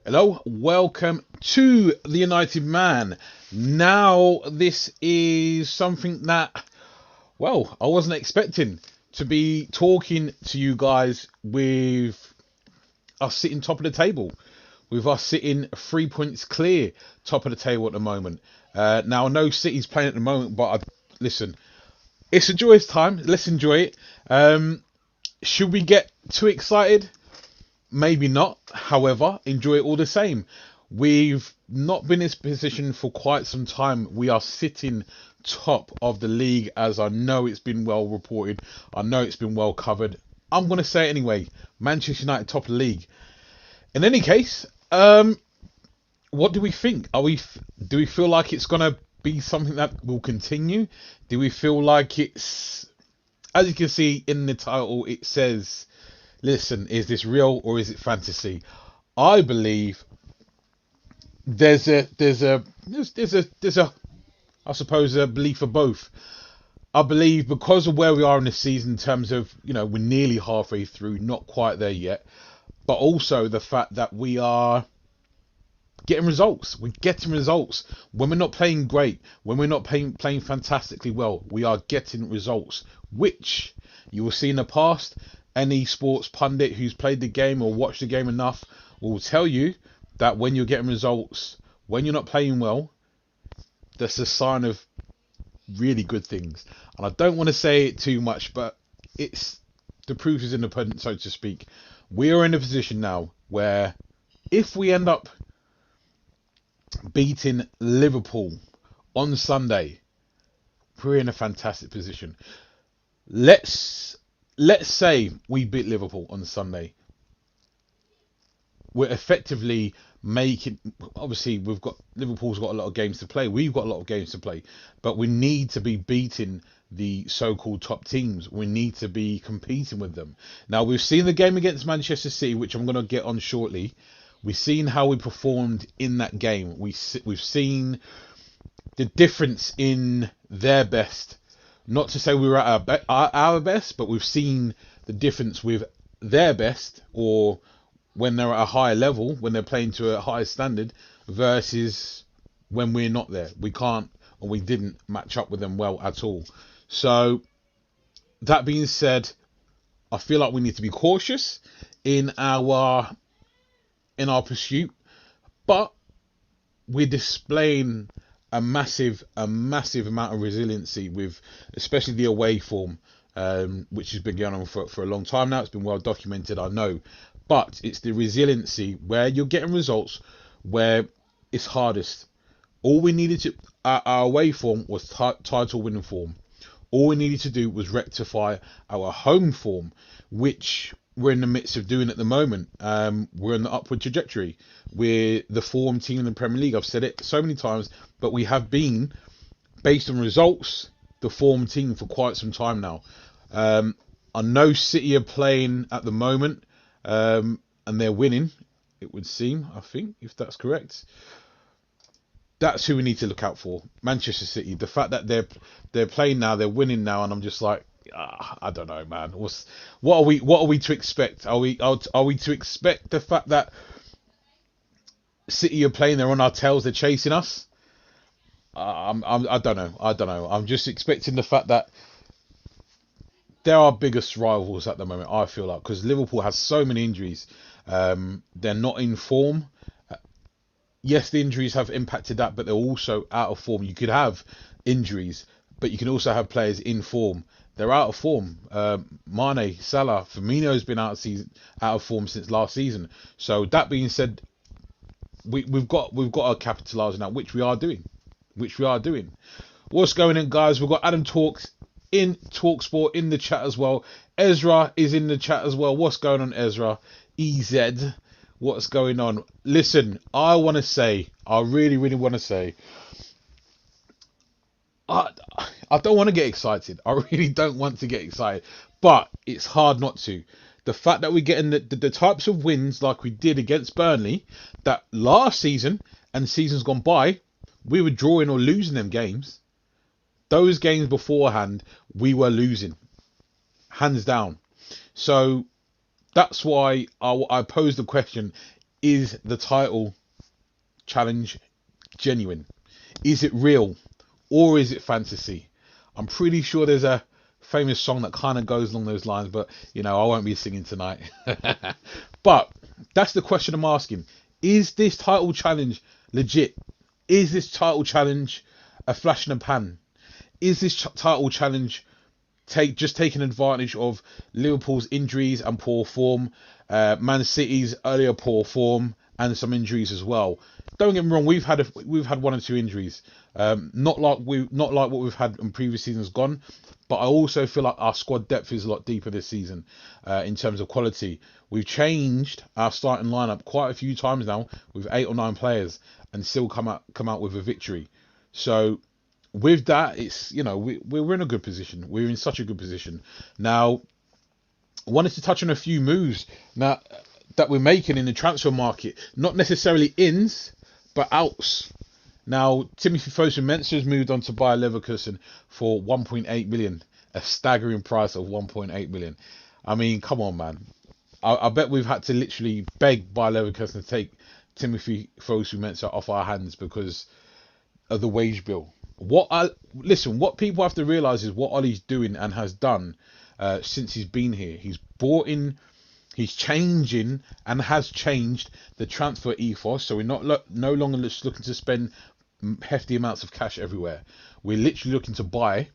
Hello, welcome to the United Man. Now, this is something that, well, I wasn't expecting to be talking to you guys with us sitting top of the table, with us sitting 3 points clear top of the table at the moment. Now, I know City's playing at the moment, but listen, it's a joyous time. Let's enjoy it. Should we get too excited? Maybe not. However, enjoy it all the same. We've not been in this position for quite some time. We are sitting top of the league, as I know it's been well reported. I know it's been well covered. I'm going to say it anyway. Manchester United top of the league. In any case, what do we think? Do we feel like it's going to be something that will continue? Do we feel like it's, as you can see in the title, it says, listen, is this real or is it fantasy? I believe there's a I suppose a belief for both. I believe because of where we are in the season in terms of, we're nearly halfway through, not quite there yet, but also the fact that we are getting results. We're getting results. When we're not playing great, when we're not playing fantastically well, we are getting results, which you will see in the past. Any sports pundit who's played the game or watched the game enough will tell you that when you're getting results, when you're not playing well, that's a sign of really good things. And I don't want to say it too much, but it's the proof is in the pudding, so to speak. We are in a position now where if we end up beating Liverpool on Sunday, we're in a fantastic position. Let's say we beat Liverpool on Sunday. We're effectively making, obviously Liverpool's got a lot of games to play. We've got a lot of games to play, but we need to be beating the so-called top teams. We need to be competing with them. Now, we've seen the game against Manchester City, which I'm going to get on shortly. We've seen how we performed in that game. We've seen the difference in their best. Not to say we were at our best, but we've seen the difference with their best, or when they're at a higher level, when they're playing to a higher standard, versus when we're not there. We can't, or we didn't match up with them well at all. So, that being said, I feel like we need to be cautious in our pursuit, but we're displaying a massive amount of resiliency with especially the away form, which has been going on for a long time now. It's been well documented, I know, but it's the resiliency where you're getting results where it's hardest. All we needed to, our away form was title winning form. All we needed to do was rectify our home form, which we're in the midst of doing at the moment. We're on the upward trajectory. We're the form team in the Premier League. I've said it so many times, but we have been, based on results, the form team for quite some time now. I know City are playing at the moment, and they're winning, it would seem, I think, if that's correct. That's who we need to look out for. Manchester City. The fact that they're playing now, they're winning now, and I'm just like, I don't know, man. What are we to expect? Are we to expect the fact that City are playing, they're on our tails, they're chasing us? I don't know. I'm just expecting the fact that they're our biggest rivals at the moment. I feel like, because Liverpool has so many injuries, they're not in form. Yes, the injuries have impacted that, but they're also out of form. You could have injuries, but you can also have players in form. They're out of form. Mane, Salah, Firmino's been out of form since last season. So that being said, we've got to capitalise on that, which we are doing. What's going on, guys? We've got Adam Talks in Talksport in the chat as well. Ezra is in the chat as well. What's going on, Ezra? EZ. What's going on? Listen, I really want to say, I don't want to get excited. I really don't want to get excited, but it's hard not to. The fact that we're getting the types of wins like we did against Burnley, that last season and seasons gone by, we were drawing or losing them games. Those games beforehand, we were losing, hands down. So that's why I posed the question: is the title challenge genuine? Is it real, or is it fantasy? I'm pretty sure there's a famous song that kind of goes along those lines, but I won't be singing tonight. But that's the question I'm asking. Is this title challenge legit? Is this title challenge a flash in the pan? Is this title challenge taking advantage of Liverpool's injuries and poor form, Man City's earlier poor form, and some injuries as well? Don't get me wrong, we've had one or two injuries, not like what we've had in previous seasons gone, but I also feel like our squad depth is a lot deeper this season in terms of quality. We've changed our starting lineup quite a few times now with 8 or 9 players and still come out with a victory. So with that, it's we're in a good position. We're in such a good position now. I wanted to touch on a few moves now that we're making in the transfer market, not necessarily ins but outs. Now, Timothy Fosu-Mensah has moved on to Bayer Leverkusen for 1.8 million, a staggering price of 1.8 million. I mean, come on, man. I bet we've had to literally beg Bayer Leverkusen to take Timothy Fosu-Mensah off our hands because of the wage bill. What people have to realise is what Ollie's doing and has done since he's been here. He's brought in. He's changing and has changed the transfer ethos. So we're no longer just looking to spend hefty amounts of cash everywhere. We're literally looking to buy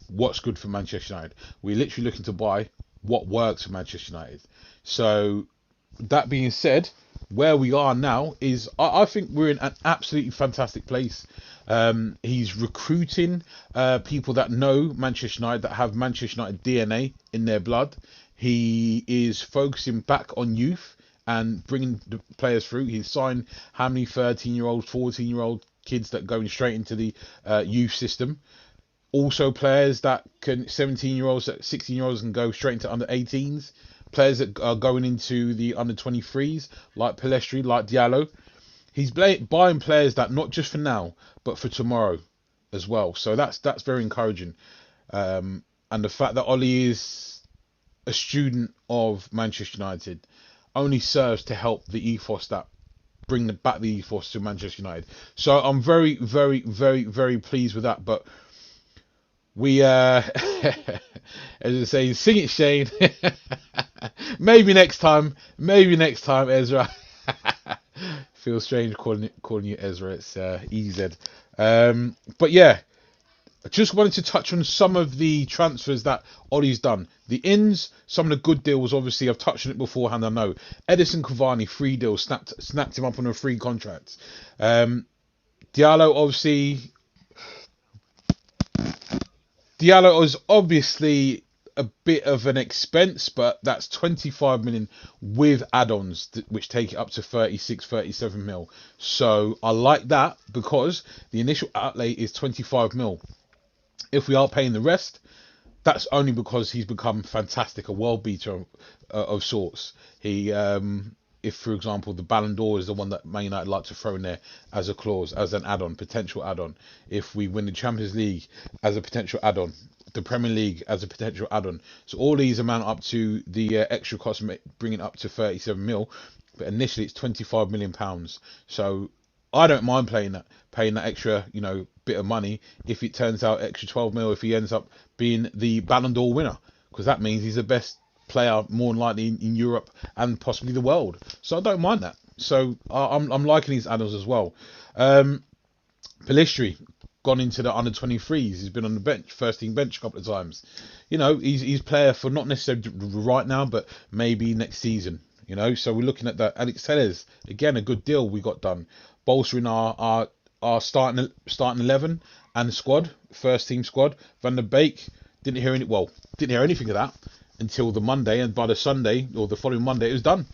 what's good for Manchester United. We're literally looking to buy what works for Manchester United. So that being said, where we are now is I think we're in an absolutely fantastic place. He's recruiting people that know Manchester United, that have Manchester United DNA in their blood. He is focusing back on youth and bringing the players through. He's signed how many 13-year-old, 14-year-old kids that going straight into the youth system. Also players that can, 17-year-olds, 16-year-olds can go straight into under 18s. Players that are going into the under 23s, like Pellistri, like Diallo. He's buying players that not just for now, but for tomorrow as well. So that's very encouraging. And the fact that Ollie is a student of Manchester United only serves to help the ethos that bring back the ethos to Manchester United. So I'm very, very, very, very pleased with that. But we, as I say, sing it, Shane. Maybe next time, Ezra. Feels strange calling you Ezra. It's EZ. But yeah. I just wanted to touch on some of the transfers that Ollie's done. The ins, some of the good deals, obviously, I've touched on it beforehand, I know. Edison Cavani, free deal, snapped him up on a free contract. Diallo, is obviously a bit of an expense, but that's 25 million with add-ons, which take it up to 36, 37 mil. So I like that because the initial outlay is 25 mil. If we are paying the rest, that's only because he's become fantastic, a world beater of sorts. He, if for example the Ballon d'Or is the one that Man United like to throw in there as a clause, as an add-on, potential add-on. If we win the Champions League as a potential add-on, the Premier League as a potential add-on. So all these amount up to the extra cost, bringing it up to 37 mil. But initially it's 25 million pounds. So I don't mind paying that extra, bit of money if it turns out extra 12 mil if he ends up being the Ballon d'Or winner, because that means he's the best player more than likely in Europe and possibly the world. So I don't mind that. So I'm liking these add-ons as well. Pellistri gone into the under 23s. He's been on the bench, first team bench a couple of times. He's player for not necessarily right now, but maybe next season. So we're looking at that. Alex Telles, again, a good deal we got done, bolstering our starting 11 and squad, first team squad. Van der Beek, didn't hear anything of that until the Monday, and by the Sunday or the following Monday it was done.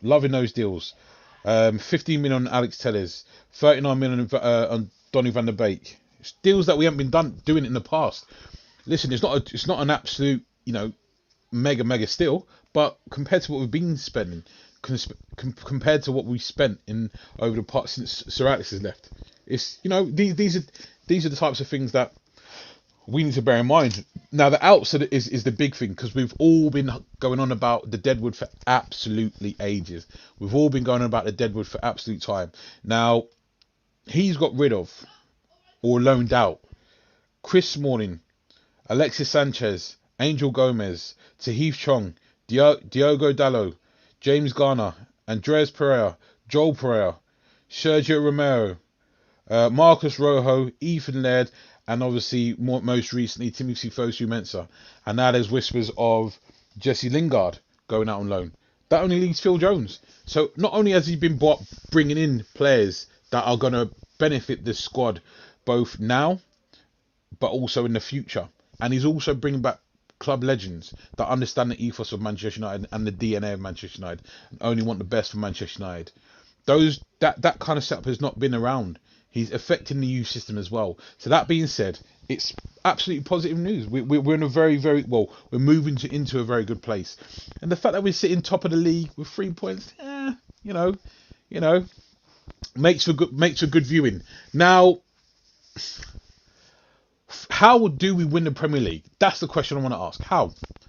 Loving those deals. 15 million on Alex Telles, 39 million on Donny van der Beek. It's deals that we haven't been doing in the past. Listen, it's not an absolute mega steal, but compared to what we've been spending, compared to what we spent in over the past since Sir Alex has left, it's these are the types of things that we need to bear in mind. Now the outs is the big thing, because we've all been going on about the Deadwood for absolutely ages. We've all been going on about the Deadwood for absolute time. Now he's got rid of or loaned out Chris Smalling, Alexis Sanchez, Angel Gomez, Tahith Chong, Diogo Dalot, James Garner, Andreas Pereira, Joel Pereira, Sergio Romero, Marcus Rojo, Ethan Laird, and obviously most recently Timothy Fosu-Mensah. And now there's whispers of Jesse Lingard going out on loan. That only leaves Phil Jones. So not only has he been bringing in players that are going to benefit this squad both now but also in the future, and he's also bringing back club legends that understand the ethos of Manchester United and the DNA of Manchester United and only want the best for Manchester United. That kind of setup has not been around. He's affecting the youth system as well. So that being said, it's absolutely positive news. We're in a very, very well. We're moving into a very good place, and the fact that we're sitting top of the league with 3 points, you know, makes for good viewing. Now, how do we win the Premier League? That's the question I want to ask.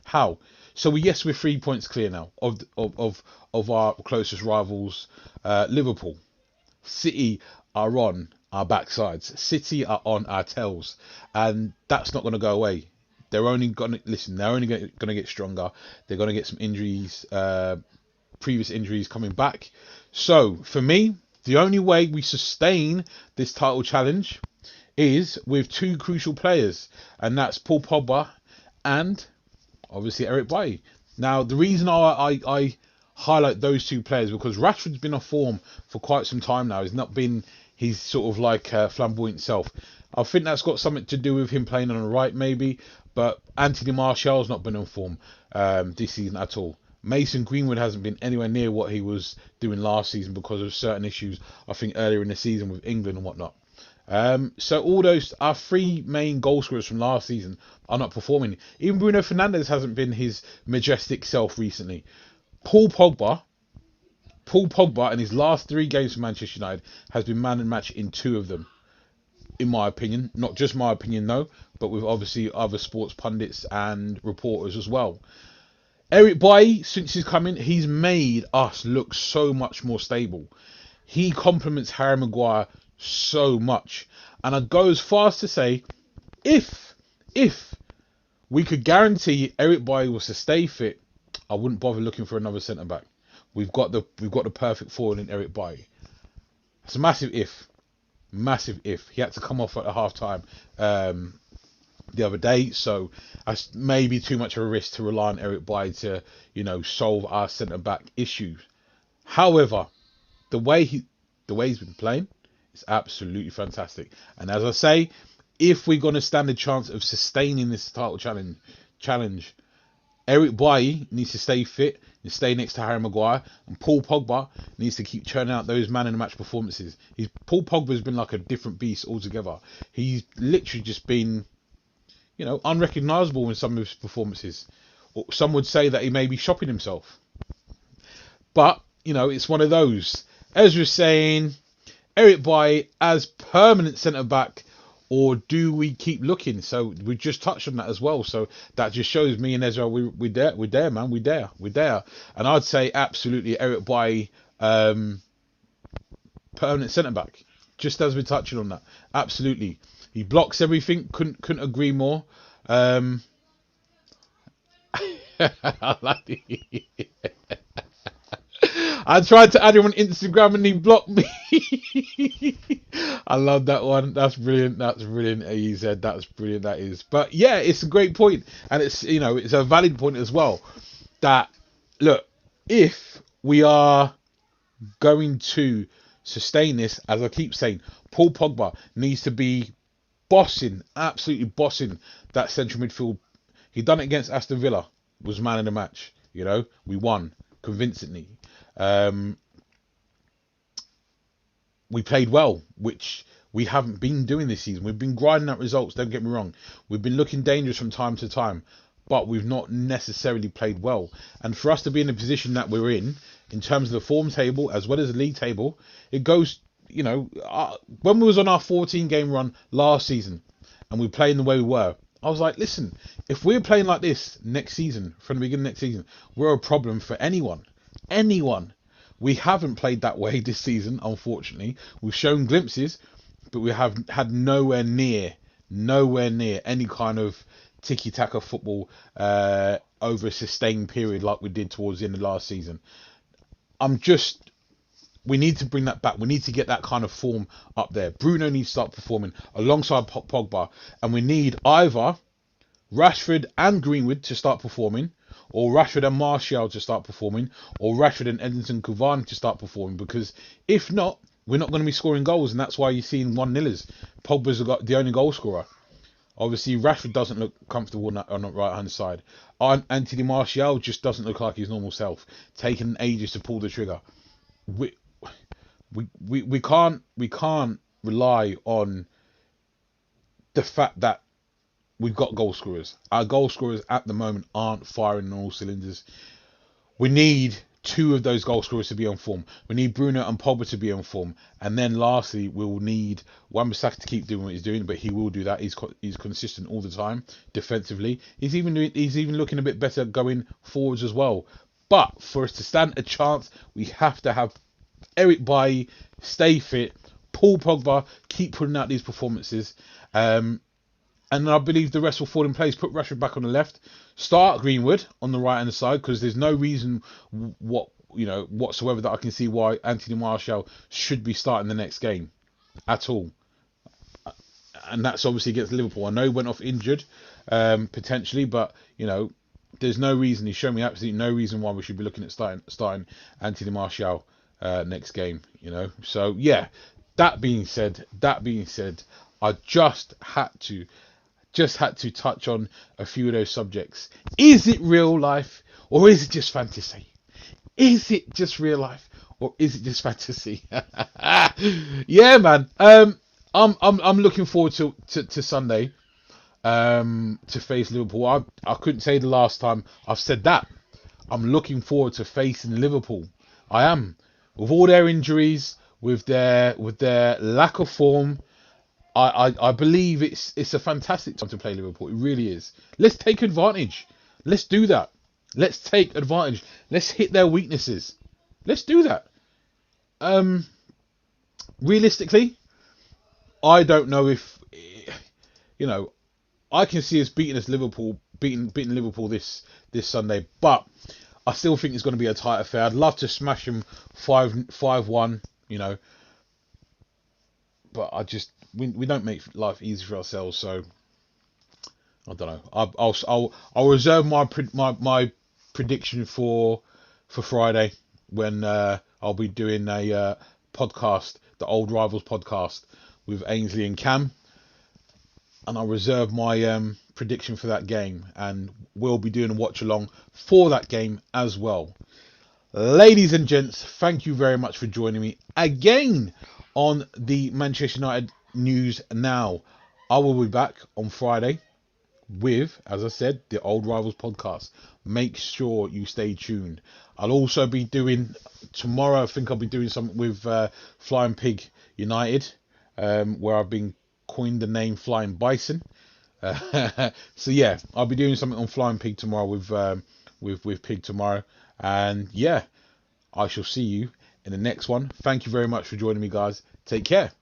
How? So we're 3 points clear now of our closest rivals. Liverpool, City are on our backsides. City are on our tails, and that's not going to go away. They're only going to get stronger. They're going to get some injuries, previous injuries coming back. So for me, the only way we sustain this title challenge is with two crucial players, and that's Paul Pogba and obviously Eric Bailly. Now, the reason I highlight those two players because Rashford's been off form for quite some time now. He's not been his sort of like flamboyant self. I think that's got something to do with him playing on the right, maybe. But Anthony Martial's not been on form this season at all. Mason Greenwood hasn't been anywhere near what he was doing last season because of certain issues, I think, earlier in the season with England and whatnot. So all those, our three main goal scorers from last season are not performing. Even Bruno Fernandes hasn't been his majestic self recently. Paul Pogba in his last 3 games for Manchester United has been man and match in 2 of them, in my opinion. Not just my opinion though, but with obviously other sports pundits and reporters as well. Eric Bailly, since he's come in, he's made us look so much more stable. He complements Harry Maguire so much, and I'd go as far as to say, if we could guarantee Eric Bailly was to stay fit, I wouldn't bother looking for another centre back. We've got the perfect forward in Eric Bailly. It's a massive if. He had to come off at the half time the other day, so that's maybe too much of a risk to rely on Eric Bailly to, solve our centre back issues. However, the way he's been playing, it's absolutely fantastic. And as I say, if we're going to stand a chance of sustaining this title challenge, Eric Bailly needs to stay fit and stay next to Harry Maguire, and Paul Pogba needs to keep churning out those man in the match performances. Paul Pogba's been like a different beast altogether. He's literally just been, unrecognisable in some of his performances. Or some would say that he may be shopping himself. But, it's one of those. Ezra's saying, Eric Bailly as permanent centre-back, or do we keep looking? So we just touched on that as well. So that just shows me and Ezra, we're there, man. We're there. And I'd say absolutely Eric Bailly, permanent centre-back. Just as we're touching on that. Absolutely. He blocks everything. Couldn't agree more. I like it. I tried to add him on Instagram and he blocked me. I love that one. That's brilliant. He said that's brilliant. That is. But yeah, it's a great point, and it's it's a valid point as well. That look, if we are going to sustain this, as I keep saying, Paul Pogba needs to be absolutely bossing that central midfield. He done it against Aston Villa. Was man in the match. We won convincingly. We played well, which we haven't been doing this season. We've been grinding out results, don't get me wrong. We've been looking dangerous from time to time, but we've not necessarily played well. And for us to be in the position that we're in terms of the form table as well as the league table, it goes, when we was on our 14-game run last season and we were playing the way we were, I was like, listen, if we're playing like this next season, from the beginning of next season, we're a problem for anyone. Anyone. We haven't played that way this season, unfortunately. We've shown glimpses, but we have had nowhere near any kind of tiki-taka football over a sustained period like we did towards the end of last season. We need to bring that back. We need to get that kind of form up there. Bruno needs to start performing alongside Pogba, and we need either Rashford and Greenwood to start performing, or Rashford and Martial to start performing, or Rashford and Edinson Cavani to start performing, because if not, we're not going to be scoring goals, and that's why you're seeing 1-0ers. Pogba's the only goal scorer. Obviously, Rashford doesn't look comfortable on the right-hand side. Anthony Martial just doesn't look like his normal self, taking ages to pull the trigger. We can't rely on the fact that we've got goal scorers. Our goal scorers at the moment aren't firing on all cylinders. We need two of those goal scorers to be on form. We need Bruno and Pogba to be on form, and then lastly, we'll need Wan-Bissaka to keep doing what he's doing. But he will do that. He's consistent all the time defensively. He's even looking a bit better going forwards as well. But for us to stand a chance, we have to have Eric Bailly stay fit, Paul Pogba keep putting out these performances, and I believe the rest will fall in place. Put Rashford back on the left, start Greenwood on the right hand side, because there's no reason whatsoever that I can see why Anthony Martial should be starting the next game at all. And that's obviously against Liverpool. I know he went off injured potentially, but there's no reason. He's shown me absolutely no reason why we should be looking at starting Anthony Martial next game. So yeah. That being said, I just had to touch on a few of those subjects. Is it real life or is it just fantasy? Is it just real life or is it just fantasy? Yeah, man. I'm looking forward to Sunday. To face Liverpool. I couldn't say the last time I've said that. I'm looking forward to facing Liverpool. I am. With all their injuries, with their lack of form, I believe it's a fantastic time to play Liverpool. It really is. Let's take advantage. Let's do that. Let's take advantage. Let's hit their weaknesses. Let's do that. Realistically, I don't know if I can see us beating Liverpool this Sunday, but I still think it's going to be a tight affair. I'd love to smash them 5-1, but we don't make life easy for ourselves, so I don't know. I'll reserve my prediction for Friday when I'll be doing a podcast, the Old Rivals podcast with Ainsley and Cam, and I'll reserve my prediction for that game, and we'll be doing a watch along for that game as well. Ladies and gents, thank you very much for joining me again on the Manchester United News Now. I will be back on Friday with, as I said, the Old Rivals podcast. Make sure you stay tuned. I'll also be doing tomorrow, I think I'll be doing something with Flying Pig United, where I've been coined the name Flying Bison. So yeah, I'll be doing something on Flying Pig tomorrow with Pig tomorrow, and yeah, I shall see you in the next one. Thank you very much for joining me, guys. Take care.